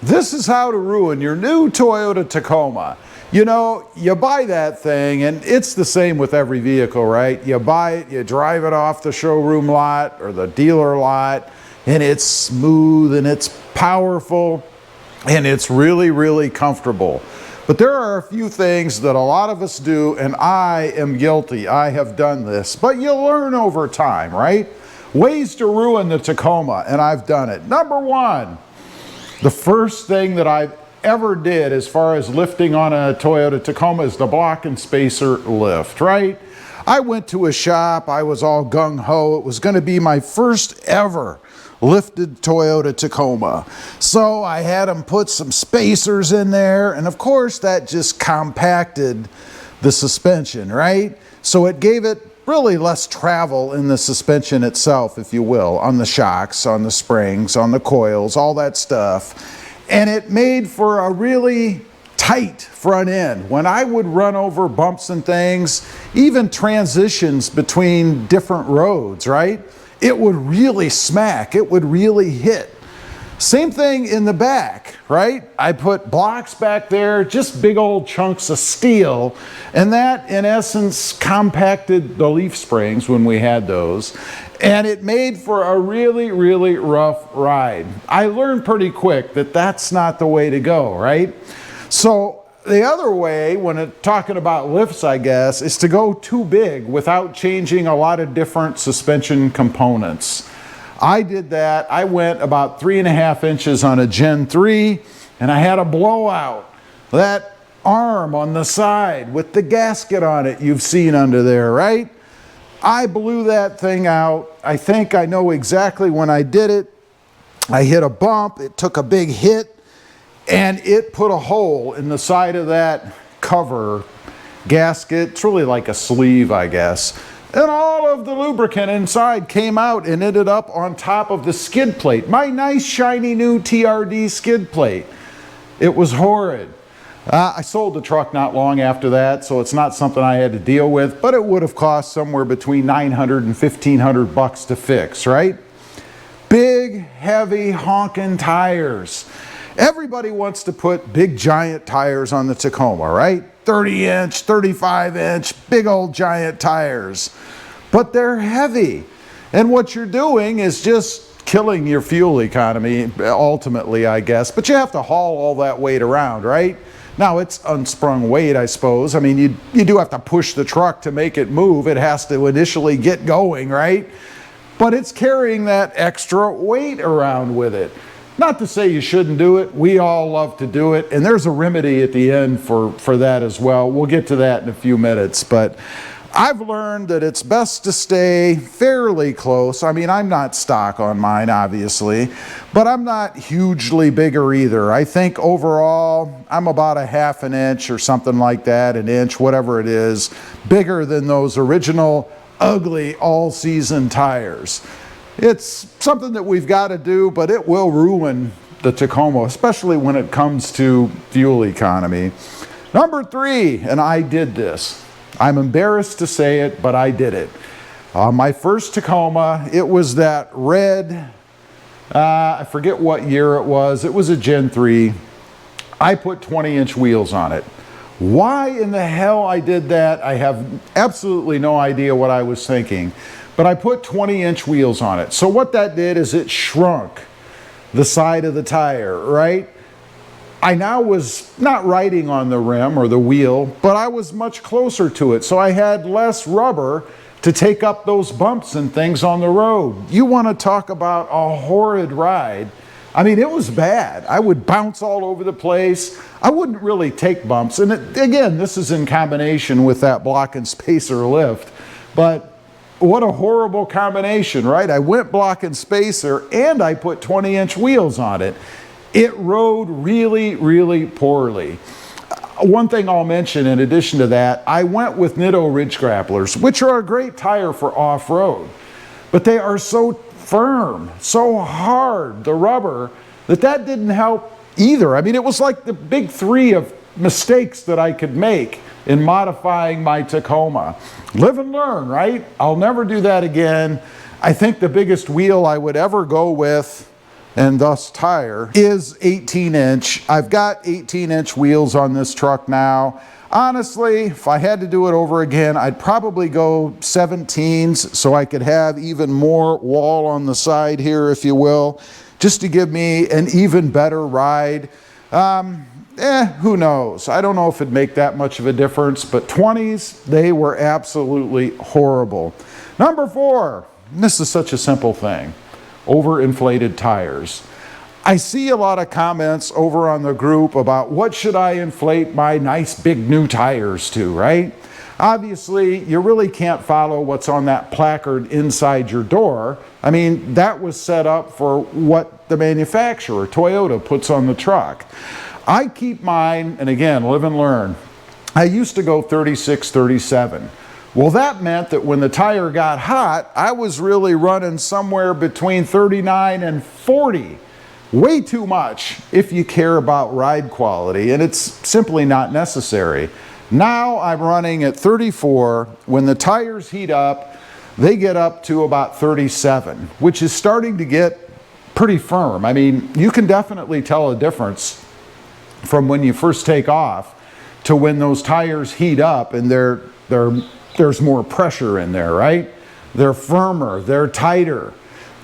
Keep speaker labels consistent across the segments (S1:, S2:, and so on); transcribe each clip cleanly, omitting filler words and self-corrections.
S1: This is how to ruin your new Toyota Tacoma. You know, you buy that thing, and it's the same with every vehicle, right? You buy it, you drive it off the showroom lot or the dealer lot, and it's smooth and it's powerful and it's really, really comfortable. But there are a few things that a lot of us do, and I am guilty. I have done this, but you learn over time, right? Ways to ruin the Tacoma, and I've done it. Number one, the first thing that I've ever did as far as lifting on a Toyota Tacoma is the block and spacer lift, right? I went to a shop, I was all gung-ho. It was going to be my first ever lifted Toyota Tacoma. So I had them put some spacers in there, and of course that just compacted the suspension, right? So it gave it really less travel in the suspension itself, if you will, on the shocks, on the springs, on the coils, all that stuff. And it made for a really tight front end. When I would run over bumps and things, even transitions between different roads, right? It would really smack, it would really hit. Same thing in the back, right? I put blocks back there, just big old chunks of steel, and that in essence compacted the leaf springs when we had those, and it made for a really, really rough ride. I learned pretty quick that that's not the way to go, right? So the other way, when talking about lifts, I guess, is to go too big without changing a lot of different suspension components. I did that. I went about 3.5 inches on a Gen 3, and I had a blowout. That arm on the side with the gasket on it you've seen under there, right? I blew that thing out. I think I know exactly when I did it. I hit a bump, it took a big hit, and it put a hole in the side of that cover gasket. It's really like a sleeve, I guess. And all of the lubricant inside came out and ended up on top of the skid plate. My nice shiny new TRD skid plate. It was horrid. I sold the truck not long after that, so it's not something I had to deal with, but it would have cost somewhere between $900 and $1,500 to fix, right? Big, heavy, honking tires. Everybody wants to put big giant tires on the Tacoma, right? 30-inch, 35-inch, big old giant tires. But they're heavy. And what you're doing is just killing your fuel economy, ultimately, I guess. But you have to haul all that weight around, right? Now, it's unsprung weight, I suppose. I mean, you do have to push the truck to make it move. It has to initially get going, right? But it's carrying that extra weight around with it. Not to say you shouldn't do it. We all love to do it. And there's a remedy at the end for that as well. We'll get to that in a few minutes. But I've learned that it's best to stay fairly close. I mean, I'm not stock on mine, obviously, but I'm not hugely bigger either. I think overall, I'm about a 1/2 inch or something like that, an inch, whatever it is, bigger than those original ugly all-season tires. It's something that we've got to do, but it will ruin the Tacoma, especially when it comes to fuel economy. Number 3, and I did this. I'm embarrassed to say it, but I did it. My first Tacoma, it was that red, I forget what year it was. It was a Gen 3. I put 20-inch wheels on it. Why in the hell I did that, I have absolutely no idea what I was thinking. But I put 20-inch wheels on it. So what that did is it shrunk the side of the tire, right? I now was not riding on the rim or the wheel, but I was much closer to it. So I had less rubber to take up those bumps and things on the road. You want to talk about a horrid ride. I mean, it was bad. I would bounce all over the place. I wouldn't really take bumps. And again, this is in combination with that block and spacer lift. But what a horrible combination, right? I went block and spacer and I put 20-inch wheels on it. It rode really, really poorly. One thing I'll mention in addition to that, I went with Nitto Ridge Grapplers, which are a great tire for off-road, but they are so firm, so hard, the rubber, that didn't help either. I mean, it was like the big 3 of mistakes that I could make in modifying my Tacoma. Live and learn, right? I'll never do that again. I think the biggest wheel I would ever go with and thus tire, is 18-inch. I've got 18-inch wheels on this truck now. Honestly, if I had to do it over again, I'd probably go 17s so I could have even more wall on the side here, if you will, just to give me an even better ride. Who knows? I don't know if it'd make that much of a difference, but 20s, they were absolutely horrible. Number 4, and this is such a simple thing, overinflated tires. I see a lot of comments over on the group about what should I inflate my nice big new tires to, right? Obviously, you really can't follow what's on that placard inside your door. I mean, that was set up for what the manufacturer, Toyota, puts on the truck. I keep mine, and again, live and learn. I used to go 36, 37. Well, that meant that when the tire got hot, I was really running somewhere between 39 and 40. Way too much if you care about ride quality, and it's simply not necessary. Now I'm running at 34. When the tires heat up, they get up to about 37, which is starting to get pretty firm. I mean, you can definitely tell a difference from when you first take off to when those tires heat up and there's more pressure in there, right? They're firmer, they're tighter.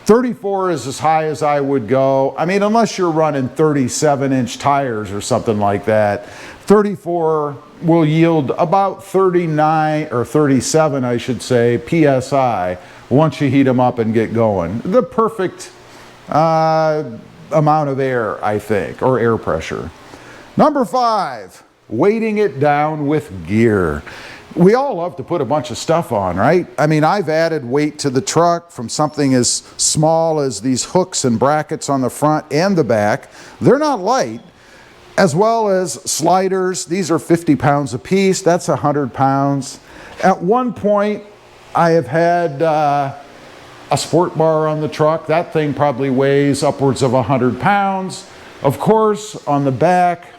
S1: 34 is as high as I would go. I mean, unless you're running 37-inch tires or something like that. 34 will yield about 39 or 37, I should say, PSI once you heat them up and get going. The perfect amount of air, I think, or air pressure. Number 5, weighting it down with gear. We all love to put a bunch of stuff on, right? I mean, I've added weight to the truck from something as small as these hooks and brackets on the front and the back. They're not light, as well as sliders. These are 50 pounds a piece. That's 100 pounds. At one point, I have had a sport bar on the truck. That thing probably weighs upwards of 100 pounds. Of course, on the back,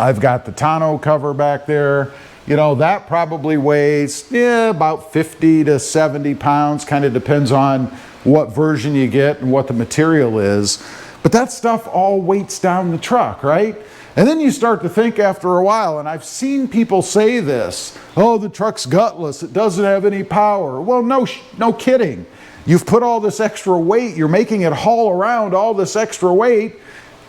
S1: I've got the tonneau cover back there. You know, that probably weighs about 50 to 70 pounds, kind of depends on what version you get and what the material is. But that stuff all weights down the truck, right? And then you start to think after a while, and I've seen people say this, oh, the truck's gutless, it doesn't have any power. Well, no kidding. You've put all this extra weight, you're making it haul around all this extra weight,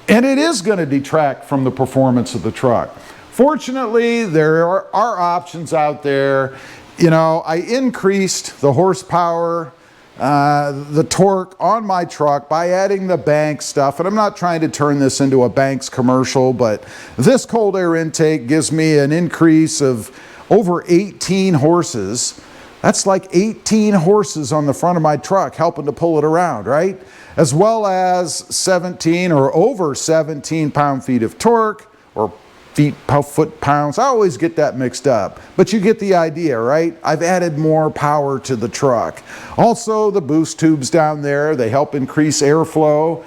S1: and it is going to detract from the performance of the truck. Fortunately, there are options out there. You know, I increased the horsepower, the torque on my truck by adding the Banks stuff. And I'm not trying to turn this into a Banks commercial, but this cold air intake gives me an increase of over 18 horses. That's like 18 horses on the front of my truck helping to pull it around, right? As well as 17 or over 17 pound-feet of torque, or foot-pounds. I always get that mixed up, but you get the idea, right? I've added more power to the truck. Also, the boost tubes down there, they help increase airflow.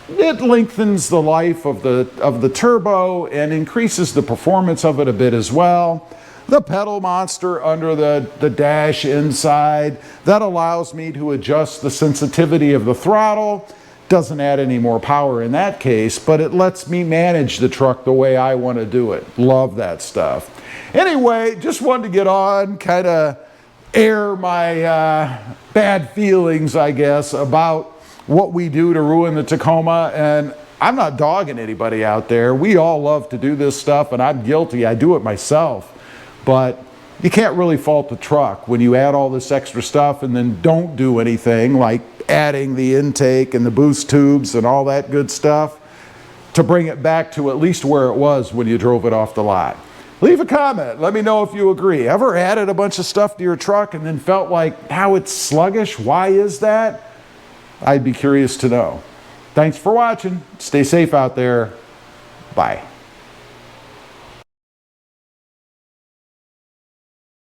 S1: It lengthens the life of the turbo and increases the performance of it a bit as well. The pedal monster under the dash inside, that allows me to adjust the sensitivity of the throttle. Doesn't add any more power in that case, but it lets me manage the truck the way I want to do it. Love that stuff. Anyway, just wanted to get on, kind of air my bad feelings, I guess, about what we do to ruin the Tacoma. And I'm not dogging anybody out there. We all love to do this stuff, and I'm guilty. I do it myself. But you can't really fault the truck when you add all this extra stuff and then don't do anything like adding the intake and the boost tubes and all that good stuff to bring it back to at least where it was when you drove it off the lot. Leave a comment. Let me know if you agree. Ever added a bunch of stuff to your truck and then felt like, how it's sluggish? Why is that? I'd be curious to know. Thanks for watching. Stay safe out there. Bye.